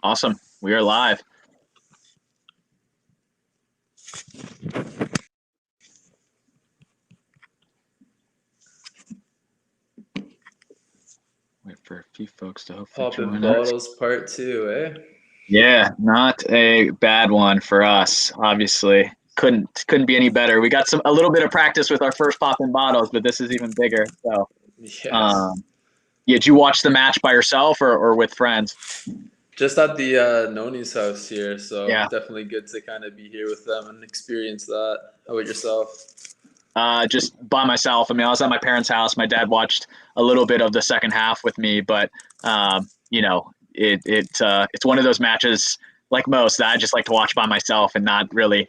Awesome. We are live. Wait for a few folks to hopefully Popping join us. bottles part 2, eh? Yeah, not a bad one for us. Obviously, couldn't be any better. We got a little bit of practice with our first popping bottles, but this is even bigger. So, Yes. um, yeah, did you watch the match by yourself or with friends? Just at the Noni's house here, so Yeah, definitely good to kind of be here with them and experience that. How about yourself? just by myself. I mean, I was at my parents' house. My dad watched a little bit of the second half with me, but it's one of those matches like most that I just like to watch by myself and not really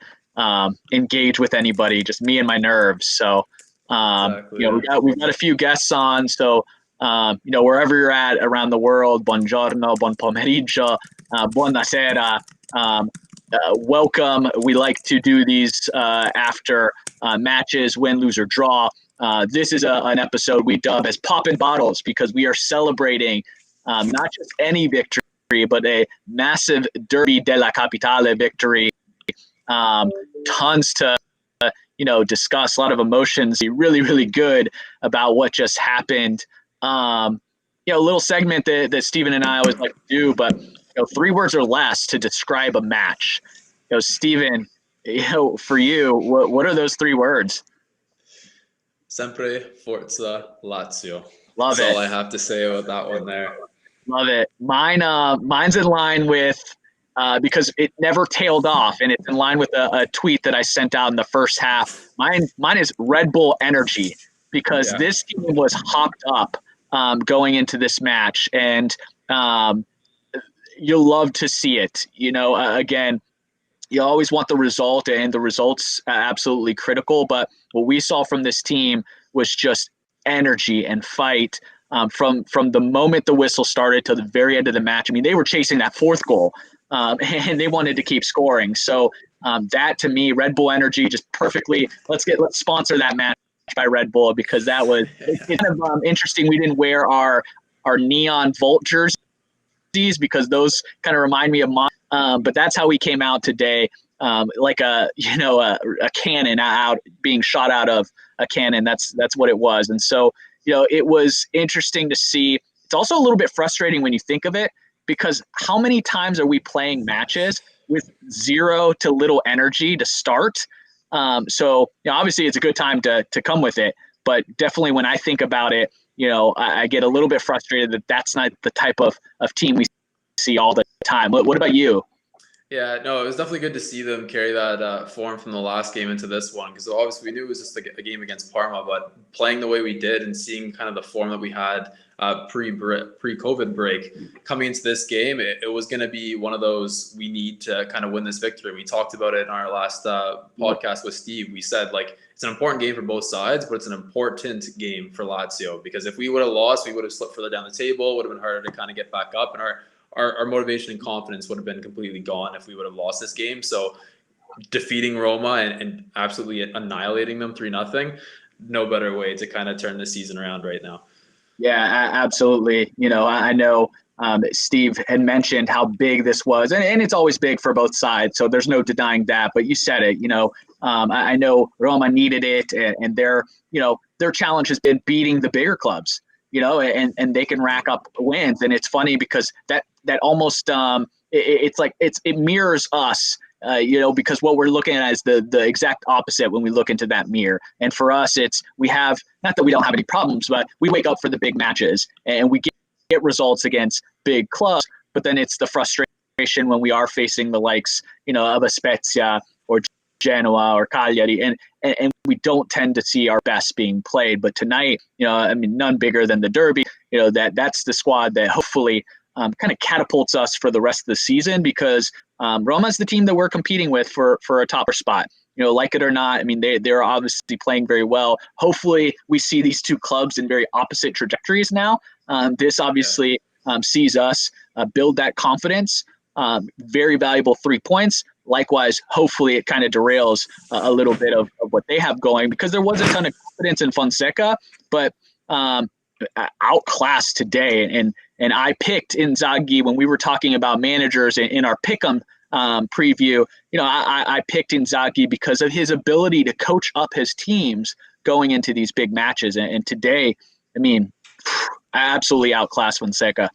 engage with anybody, just me and my nerves. So, Exactly, we yeah. got a few guests on. So, wherever you're at around the world, buongiorno, buon pomeriggio, buonasera. Welcome. We like to do these after matches, win, lose, or draw. This is an episode we dub as Poppin' Bottles because we are celebrating not just any victory, but a massive Derby della Capitale victory. Um, Tons to discuss, a lot of emotions. Really, really good about what just happened. A little segment that Steven and I always like to do, but 3 words or less to describe a match. Steven, for you, what are those 3 words? Sempre Forza Lazio. Love That's all it. I have to say about that one there. Love it. Mine's in line with because it never tailed off, and it's in line with a tweet that I sent out in the first half. Mine is Red Bull energy because Yeah. this team was hopped up going into this match, and um, you'll love to see it. Again, you always want the result, and the results absolutely critical. But what we saw from this team was just energy and fight from the moment the whistle started to the very end of the match. I mean, they were chasing that fourth goal, and they wanted to keep scoring. So that to me, Red Bull energy, just perfectly. Let's sponsor that match by Red Bull because that was it's kind of interesting. We didn't wear our neon Volt jerseys because those kind of remind me of mine. But that's how we came out today, like a cannon out being shot out of a cannon. That's what it was, and so it was interesting to see. It's also a little bit frustrating when you think of it because how many times are we playing matches with zero to little energy to start? So obviously it's a good time to come with it, but definitely when I think about it, I get a little bit frustrated that that's not the type of team we see all the time. What about you? Yeah, no, it was definitely good to see them carry that form from the last game into this one because obviously we knew it was just a game against Parma, but playing the way we did and seeing kind of the form that we had pre-COVID break coming into this game, it was going to be one of those we need to kind of win this victory. We talked about it in our last podcast with Steve. We said like it's an important game for both sides, but it's an important game for Lazio because if we would have lost, we would have slipped further down the table, would have been harder to kind of get back up, and our motivation and confidence would have been completely gone if we would have lost this game. So defeating Roma and absolutely annihilating them 3-0, no better way to kind of turn the season around right now. Yeah, absolutely. I know Steve had mentioned how big this was, and it's always big for both sides. So there's no denying that. But you said it. I know Roma needed it, and their challenge has been beating the bigger clubs. And they can rack up wins. And it's funny because that almost it's like it mirrors us. Because what we're looking at is the exact opposite when we look into that mirror. And for us, we have not that we don't have any problems, but we wake up for the big matches and we get results against big clubs. But then it's the frustration when we are facing the likes, of a Spezia or Genoa or Cagliari, and we don't tend to see our best being played. But tonight, none bigger than the Derby. That's the squad that hopefully kind of catapults us for the rest of the season because Roma's the team that we're competing with for a topper spot. Like it or not, I mean, they're obviously playing very well. Hopefully, we see these two clubs in very opposite trajectories now. This obviously sees us build that confidence. Very valuable 3 points. Likewise, hopefully, it kind of derails a little bit of what they have going because there was a ton of confidence in Fonseca, but outclassed today. And I picked Inzaghi when we were talking about managers in our pick'em preview. I picked Inzaghi because of his ability to coach up his teams going into these big matches. And today, I mean, absolutely outclassed Fonseca.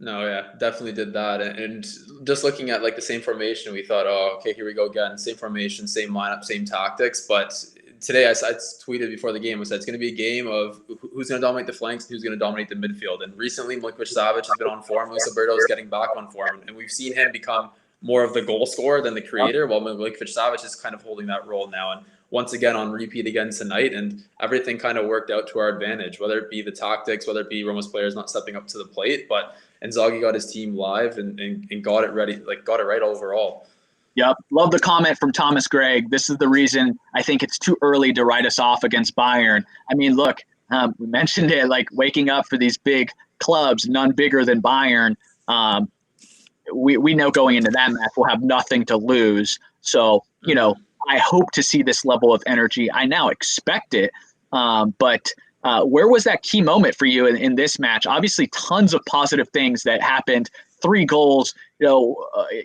No, yeah, definitely did that. And just looking at like the same formation, we thought, oh, okay, here we go again. Same formation, same lineup, same tactics. But today I tweeted before the game, I said it's going to be a game of who's going to dominate the flanks and who's going to dominate the midfield. And recently, Milinkovic-Savic has been on form. Luis Alberto is getting back on form. And we've seen him become more of the goal scorer than the creator, while Milinkovic-Savic is kind of holding that role now. And once again on repeat again tonight, and everything kind of worked out to our advantage, whether it be the tactics, whether it be Roma's players not stepping up to the plate. But Inzaghi got his team live and got it ready, like got it right overall. Yep. Love the comment from Thomas Gregg. This is the reason I think it's too early to write us off against Bayern. I mean, look, we mentioned it, like waking up for these big clubs, none bigger than Bayern. We know going into that match, we'll have nothing to lose. So, I hope to see this level of energy. I now expect it. But where was that key moment for you in this match? Obviously, tons of positive things that happened. 3 goals,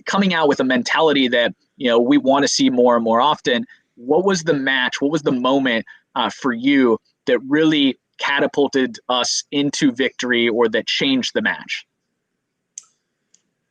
coming out with a mentality that, we want to see more and more often. What was the match? What was the moment for you that really catapulted us into victory or that changed the match?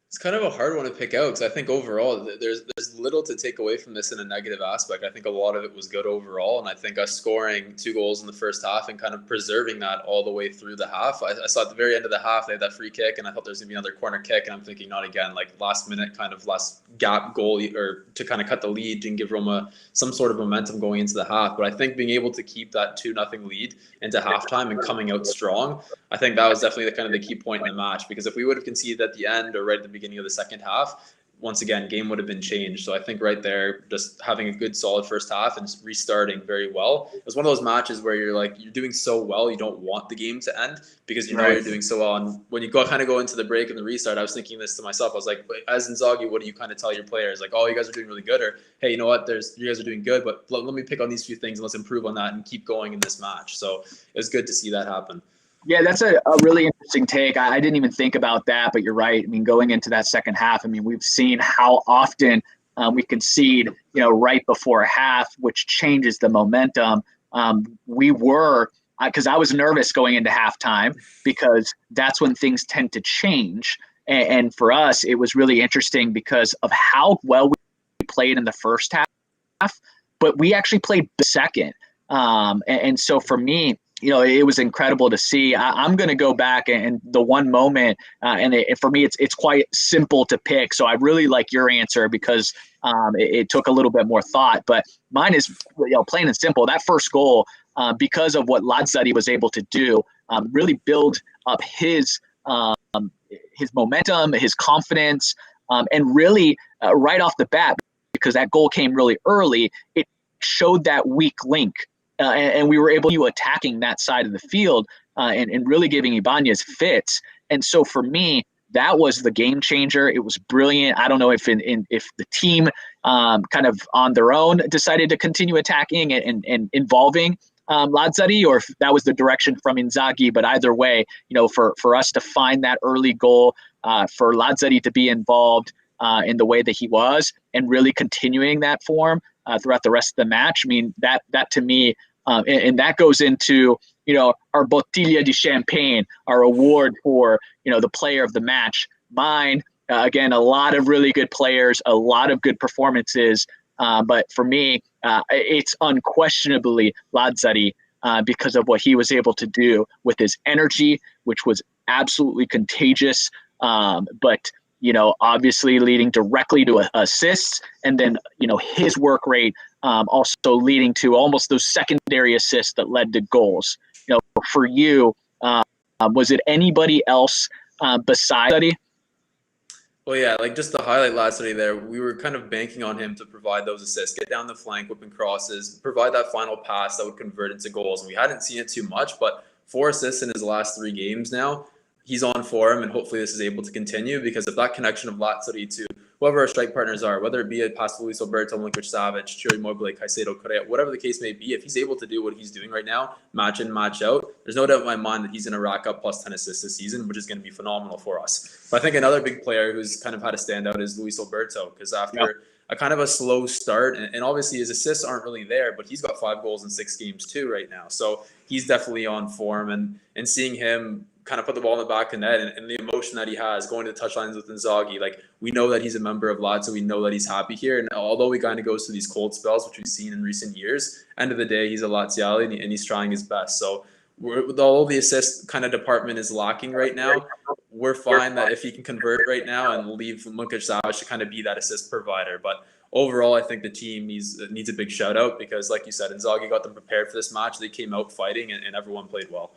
It's kind of a hard one to pick out because I think overall there's little to take away from this in a negative aspect. I think a lot of it was good overall, and I think us scoring 2 goals in the first half and kind of preserving that all the way through the half. I saw at the very end of the half they had that free kick, and I thought there was going to be another corner kick, and I'm thinking not again, like last minute kind of last gap goal or to kind of cut the lead and give Roma some sort of momentum going into the half. But I think being able to keep that 2-0 lead into halftime and coming out strong, I think that was definitely the key point in the match, because if we would have conceded at the end or right at the beginning of the second half, once again, game would have been changed. So I think right there, just having a good solid first half and restarting very well. It was one of those matches where you're doing so well, you don't want the game to end because you're doing so well. And when you go into the break and the restart, I was thinking this to myself. I was like, as Inzaghi, what do you kind of tell your players? Like, oh, you guys are doing really good, or hey, you know what, you guys are doing good, but let me pick on these few things and let's improve on that and keep going in this match. So it was good to see that happen. Yeah, that's a really interesting take. I didn't even think about that, but you're right. I mean, going into that second half, I mean, we've seen how often we concede, right before a half, which changes the momentum. We were, because I was nervous going into halftime because that's when things tend to change. And for us, it was really interesting because of how well we played in the first half, but we actually played the second. And so for me, it was incredible to see. I'm going to go back and the one moment, and for me, it's quite simple to pick. So I really like your answer because it took a little bit more thought. But mine is plain and simple. That first goal, because of what Lazzari was able to do, really build up his momentum, his confidence, and really right off the bat, because that goal came really early, it showed that weak link. And we were able to attacking that side of the field and really giving Ibanez fits. And so for me, that was the game changer. It was brilliant. I don't know if if the team kind of on their own decided to continue attacking and involving Lazzari, or if that was the direction from Inzaghi. But either way, for us to find that early goal, for Lazzari to be involved in the way that he was and really continuing that form throughout the rest of the match. I mean, that to me, and that goes into, our Bottiglia di Champagne, our award for, the player of the match. Mine, again, a lot of really good players, a lot of good performances. But for me, it's unquestionably Lazzari because of what he was able to do with his energy, which was absolutely contagious. But obviously leading directly to assists, and then, his work rate also leading to almost those secondary assists that led to goals. For you, was it anybody else besides Lazzari? Well, yeah, just to highlight Lazzari there, we were kind of banking on him to provide those assists, get down the flank, whipping crosses, provide that final pass that would convert into goals. And we hadn't seen it too much, but 4 assists in his last 3 games now. He's on form, and hopefully this is able to continue, because if that connection of Lazzari to whoever our strike partners are, whether it be a past Luis Alberto, Milinkovic-Savic, Ciro Immobile, Caicedo, Correa, whatever the case may be, if he's able to do what he's doing right now, match in, match out, there's no doubt in my mind that he's going to rack up plus 10 assists this season, which is going to be phenomenal for us. But I think another big player who's kind of had a standout is Luis Alberto, because after a kind of a slow start, and obviously his assists aren't really there, but he's got 5 goals in 6 games too right now. So he's definitely on form, and seeing him kind of put the ball in the back of the net and the emotion that he has going to the touchlines with Inzaghi, like we know that he's a member of Lazio, we know that he's happy here. And although he kind of goes through these cold spells, which we've seen in recent years, end of the day, he's a Laziale and he's trying his best. So with all the assist kind of department is lacking right now, we're fine that if he can convert right now and leave Milinkovic-Savic to kind of be that assist provider. But overall, I think the team needs a big shout out because, like you said, Inzaghi got them prepared for this match. They came out fighting, and everyone played well.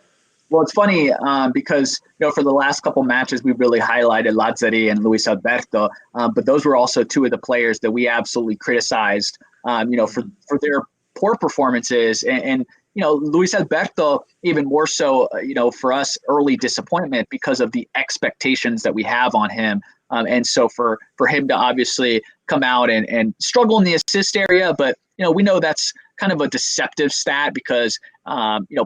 Well, it's funny because, for the last couple matches, we really highlighted Lazzari and Luis Alberto, but those were also 2 of the players that we absolutely criticized, for their poor performances. And Luis Alberto, even more so, for us, early disappointment because of the expectations that we have on him. And so for him to obviously come out and struggle in the assist area, but, we know that's kind of a deceptive stat because,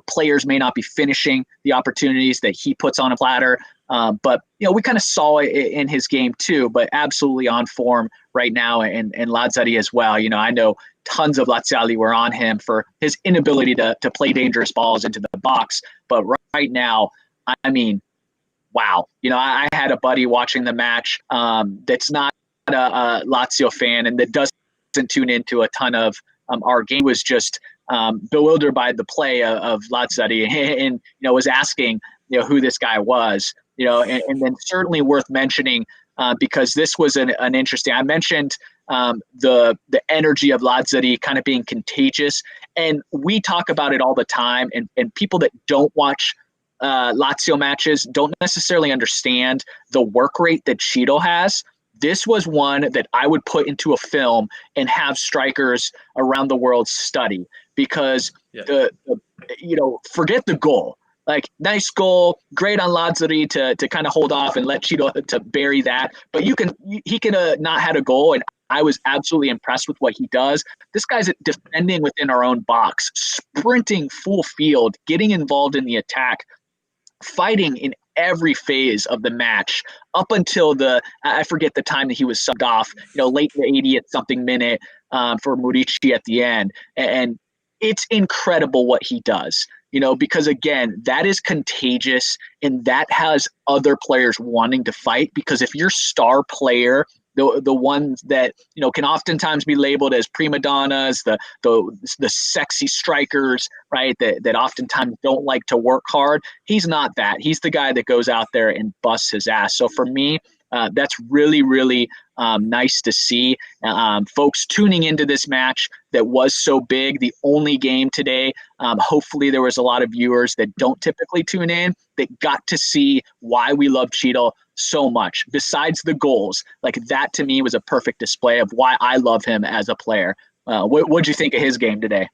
players may not be finishing the opportunities that he puts on a platter. But, we kind of saw it in his game too, but absolutely on form right now, and Lazzari as well. I know tons of Laziali were on him for his inability to play dangerous balls into the box. But right now, I mean, wow. I had a buddy watching the match that's not a Lazio fan and that doesn't tune into a ton of our game, was just bewildered by the play of Lazzari and was asking, who this guy was, and then certainly worth mentioning because this was an interesting, I mentioned the energy of Lazzari kind of being contagious. And we talk about it all the time. And people that don't watch Lazio matches don't necessarily understand the work rate that Cheeto has. This was one that I would put into a film and have strikers around the world study because forget the goal. Like, nice goal, great on Lazzari to kind of hold off and let Cheeto to bury that. But he could have not had a goal, and I was absolutely impressed with what he does. This guy's defending within our own box, sprinting full field, getting involved in the attack, fighting in every phase of the match up until I forget the time that he was subbed off, late in the 80th something minute for Murici at the end. And it's incredible what he does, because again, that is contagious and that has other players wanting to fight, because if your star player, the ones that can oftentimes be labeled as prima donnas, the sexy strikers, right? That oftentimes don't like to work hard. He's not that. He's the guy that goes out there and busts his ass. So for me, that's really, really nice to see. Folks tuning into this match that was so big, the only game today. Hopefully there was a lot of viewers that don't typically tune in that got to see why we love Cheeto so much. Besides the goals, like that to me was a perfect display of why I love him as a player. What'd you think of his game today?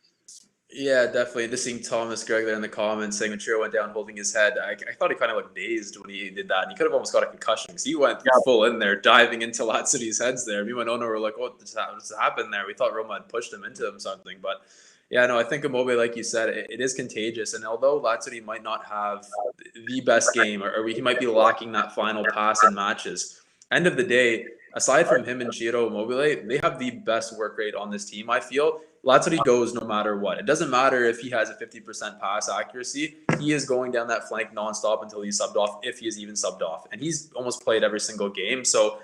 Yeah, definitely. Just seeing Thomas Gregg there in the comments saying Machiro went down holding his head. I thought he kind of looked dazed when he did that. And he could have almost got a concussion because he went full in there, diving into Lazzari's heads there. Me and my owner were like, what just happened there? We thought Roma had pushed him into him something. But yeah, no, I think Immobile, like you said, it is contagious. And although Lazzari might not have the best game, or he might be lacking that final pass in matches, end of the day, aside from him and Ciro Immobile, they have the best work rate on this team, I feel. Lazzari goes no matter what. It doesn't matter if he has a 50% pass accuracy. He is going down that flank nonstop until he's subbed off, if he is even subbed off. And he's almost played every single game. So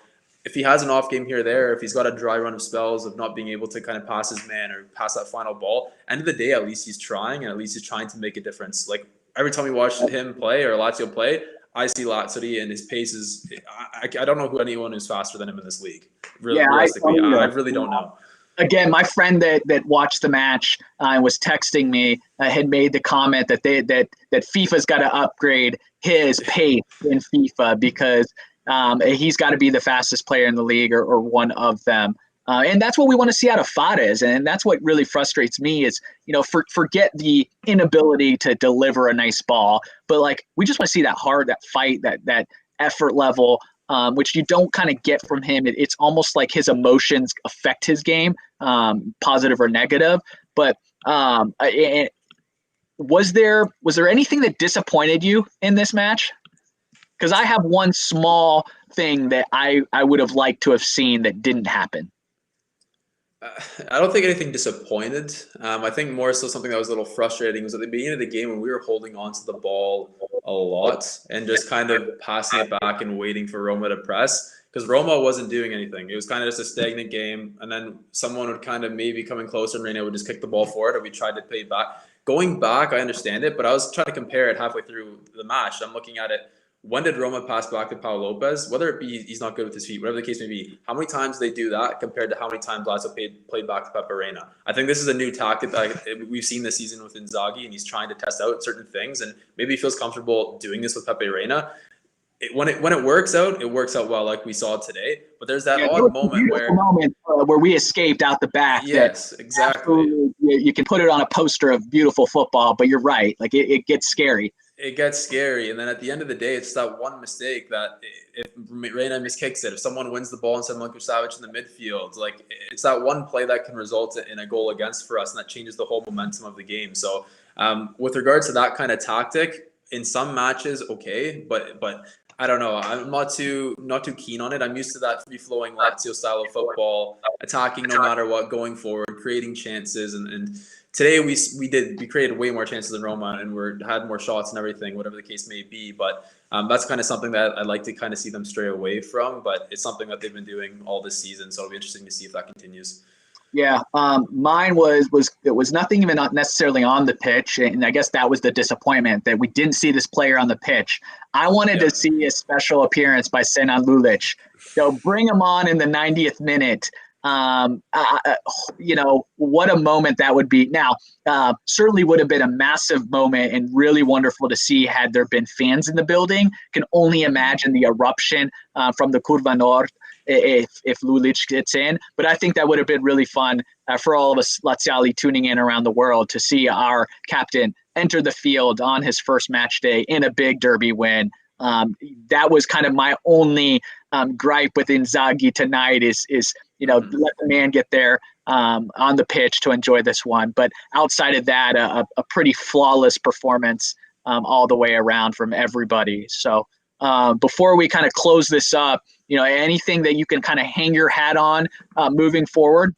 if he has an off game here or there, if he's got a dry run of spells of not being able to kind of pass his man or pass that final ball, end of the day, at least he's trying, and at least he's trying to make a difference. Like every time we watch him play or Lazio play, I see Lazzari and his pace is – I don't know who anyone who's faster than him in this league. Realistically, I really don't know. Again, my friend that watched the match and was texting me had made the comment that that FIFA's got to upgrade his pace in FIFA because he's got to be the fastest player in the league or one of them. And that's what we want to see out of Fares. And that's what really frustrates me is, forget the inability to deliver a nice ball, but like we just want to see that heart, that fight, that effort level. which you don't kind of get from him. It's almost like his emotions affect his game, positive or negative. But was there anything that disappointed you in this match? Because I have one small thing that I would have liked to have seen that didn't happen. I don't think anything disappointed. I think more so something that was a little frustrating was at the beginning of the game when we were holding on to the ball a lot and just kind of passing it back and waiting for Roma to press, because Roma wasn't doing anything. It was kind of just a stagnant game, and then someone would kind of maybe come in closer and Reina would just kick the ball forward, or we tried to play back. Going back, I understand it, but I was trying to compare it halfway through the match. I'm looking at it. When did Roma pass back to Pau Lopez? Whether it be he's not good with his feet, whatever the case may be, how many times they do that compared to how many times Lazio played back to Pepe Reina? I think this is a new tactic that we've seen this season with Inzaghi, and he's trying to test out certain things, and maybe he feels comfortable doing this with Pepe Reina. When it works out, it works out well, like we saw today. But there's that odd moment where we escaped out the back. Yes, exactly. You can put it on a poster of beautiful football, but you're right. Like it gets scary. It gets scary, and then at the end of the day, it's that one mistake that if Reina miskicks it, if someone wins the ball instead of Milinkovic in the midfield, like it's that one play that can result in a goal against for us, and that changes the whole momentum of the game. So, with regards to that kind of tactic, in some matches, okay, but I don't know. I'm not too keen on it. I'm used to that free-flowing Lazio style of football, attacking no matter what, going forward, creating chances, and today we created way more chances than Roma, and had more shots and everything, whatever the case may be. But that's kind of something that I'd like to kind of see them stray away from. But it's something that they've been doing all this season, so it'll be interesting to see if that continues. Yeah, mine was nothing even not necessarily on the pitch, and I guess that was the disappointment that we didn't see this player on the pitch. I wanted to see a special appearance by Senan Lulic. So bring him on in the 90th minute. What a moment that would be. Now, certainly would have been a massive moment and really wonderful to see had there been fans in the building. Can only imagine the eruption from the Curva Nord if Lulic gets in. But I think that would have been really fun for all of us Laziali tuning in around the world to see our captain enter the field on his first match day in a big derby win. That was kind of my only gripe with Inzaghi tonight is let the man get there on the pitch to enjoy this one. But outside of that, a pretty flawless performance all the way around from everybody. So before we kind of close this up, anything that you can kind of hang your hat on moving forward?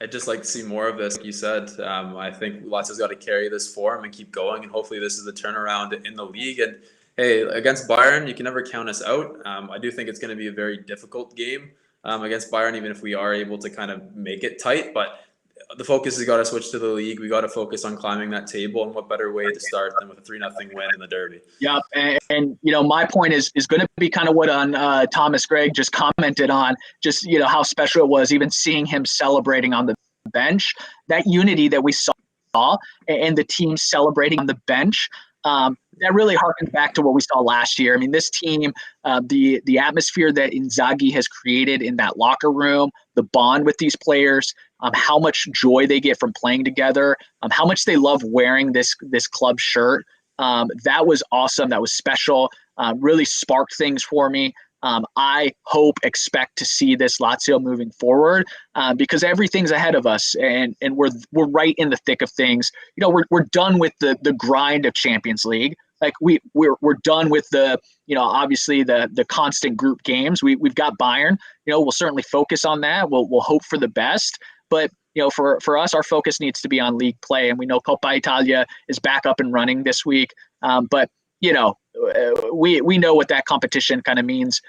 I'd just like to see more of this. Like you said, I think Lazio's got to carry this form and keep going, and hopefully this is the turnaround in the league. And hey, against Bayern, you can never count us out. I do think it's going to be a very difficult game against Bayern, even if we are able to kind of make it tight. But the focus has got to switch to the league. We got to focus on climbing that table, and what better way to start than with a 3-0 win in the derby? Yeah, and my point is going to be kind of what Thomas Gregg just commented on, just how special it was, even seeing him celebrating on the bench, that unity that we saw, and the team celebrating on the bench. That really harkens back to what we saw last year. I mean, this team, the atmosphere that Inzaghi has created in that locker room, the bond with these players, how much joy they get from playing together, how much they love wearing this club shirt. That was awesome. That was special. Really sparked things for me. I expect to see this Lazio moving forward because everything's ahead of us, and we're right in the thick of things. We're done with the grind of Champions League. Like we're done with obviously the constant group games. We've got Bayern. We'll certainly focus on that. We'll hope for the best, but for us, our focus needs to be on league play, and we know Coppa Italia is back up and running this week. But we know what that competition kind of means.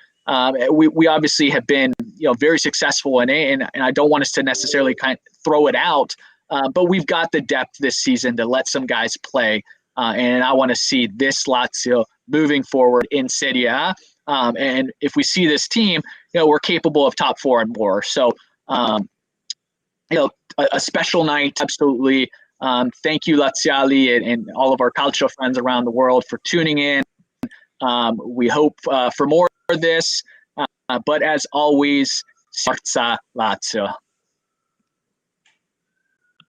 We obviously have been very successful in it, and I don't want us to necessarily kind of throw it out. But we've got the depth this season to let some guys play. And I want to see this Lazio moving forward in Serie A. And if we see this team, we're capable of top 4 and more. So, a special night, absolutely. Thank you, Laziali, and all of our calcio friends around the world for tuning in. We hope for more of this. But as always, Forza Lazio.